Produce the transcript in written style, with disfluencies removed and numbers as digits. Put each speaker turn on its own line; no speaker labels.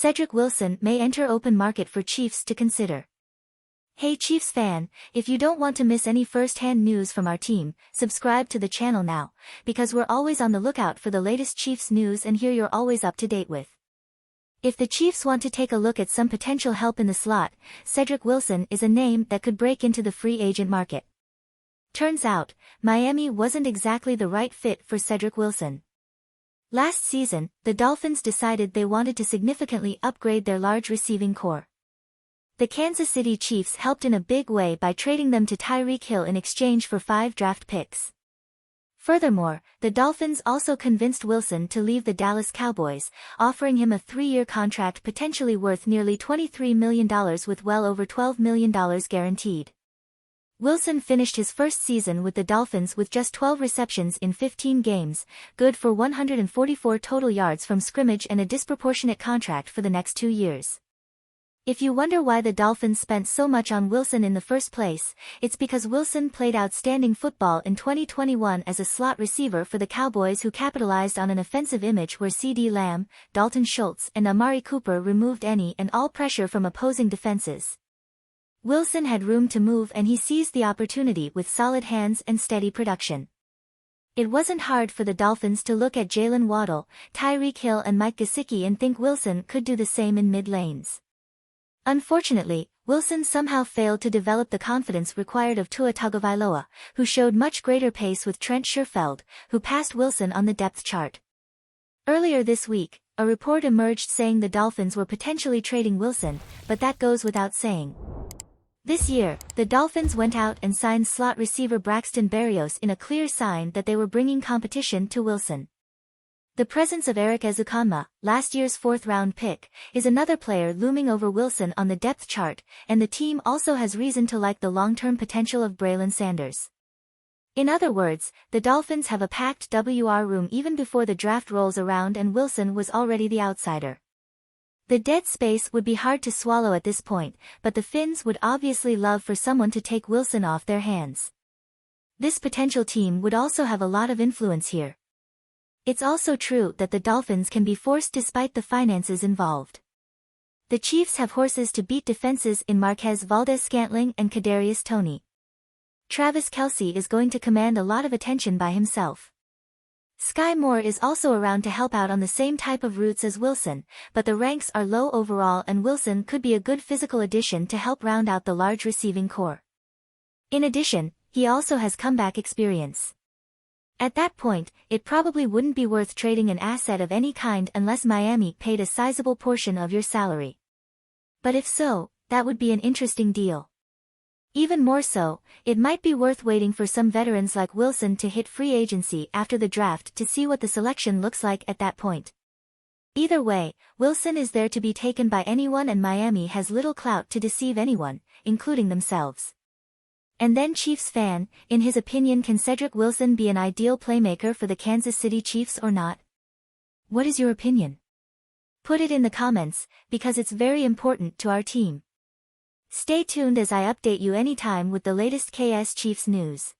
Cedric Wilson may enter open market for Chiefs to consider. Hey Chiefs fan, if you don't want to miss any first-hand news from our team, subscribe to the channel now, because we're always on the lookout for the latest Chiefs news and here you're always up to date with. If the Chiefs want to take a look at some potential help in the slot, Cedric Wilson is a name that could break into the free agent market. Turns out, Miami wasn't exactly the right fit for Cedric Wilson. Last season, the Dolphins decided they wanted to significantly upgrade their large receiving core. The Kansas City Chiefs helped in a big way by trading them to Tyreek Hill in exchange for 5 draft picks. Furthermore, the Dolphins also convinced Wilson to leave the Dallas Cowboys, offering him a 3-year contract potentially worth nearly $23 million with well over $12 million guaranteed. Wilson finished his first season with the Dolphins with just 12 receptions in 15 games, good for 144 total yards from scrimmage and a disproportionate contract for the next 2 years. If you wonder why the Dolphins spent so much on Wilson in the first place, it's because Wilson played outstanding football in 2021 as a slot receiver for the Cowboys, who capitalized on an offensive image where CeeDee Lamb, Dalton Schultz and Amari Cooper removed any and all pressure from opposing defenses. Wilson had room to move and he seized the opportunity with solid hands and steady production. It wasn't hard for the Dolphins to look at Jaylen Waddle, Tyreek Hill and Mike Gesicki and think Wilson could do the same in mid-lanes. Unfortunately, Wilson somehow failed to develop the confidence required of Tua Tagovailoa, who showed much greater pace with Trent Sherfield, who passed Wilson on the depth chart. Earlier this week, a report emerged saying the Dolphins were potentially trading Wilson, but that goes without saying. This year, the Dolphins went out and signed slot receiver Braxton Berrios in a clear sign that they were bringing competition to Wilson. The presence of Eric Ezukanma, last year's 4th-round pick, is another player looming over Wilson on the depth chart, and the team also has reason to like the long-term potential of Braylon Sanders. In other words, the Dolphins have a packed WR room even before the draft rolls around and Wilson was already the outsider. The dead space would be hard to swallow at this point, but the Finns would obviously love for someone to take Wilson off their hands. This potential team would also have a lot of influence here. It's also true that the Dolphins can be forced despite the finances involved. The Chiefs have horses to beat defenses in Marquez Valdes-Scantling and Kadarius Toney. Travis Kelce is going to command a lot of attention by himself. Sky Moore is also around to help out on the same type of routes as Wilson, but the ranks are low overall and Wilson could be a good physical addition to help round out the large receiving core. In addition, he also has comeback experience. At that point, it probably wouldn't be worth trading an asset of any kind unless Miami paid a sizable portion of your salary. But if so, that would be an interesting deal. Even more so, it might be worth waiting for some veterans like Wilson to hit free agency after the draft to see what the selection looks like at that point. Either way, Wilson is there to be taken by anyone and Miami has little clout to deceive anyone, including themselves. And then Chiefs fan, in his opinion, can Cedric Wilson be an ideal playmaker for the Kansas City Chiefs or not? What is your opinion? Put it in the comments, because it's very important to our team. Stay tuned as I update you anytime with the latest KS Chiefs news.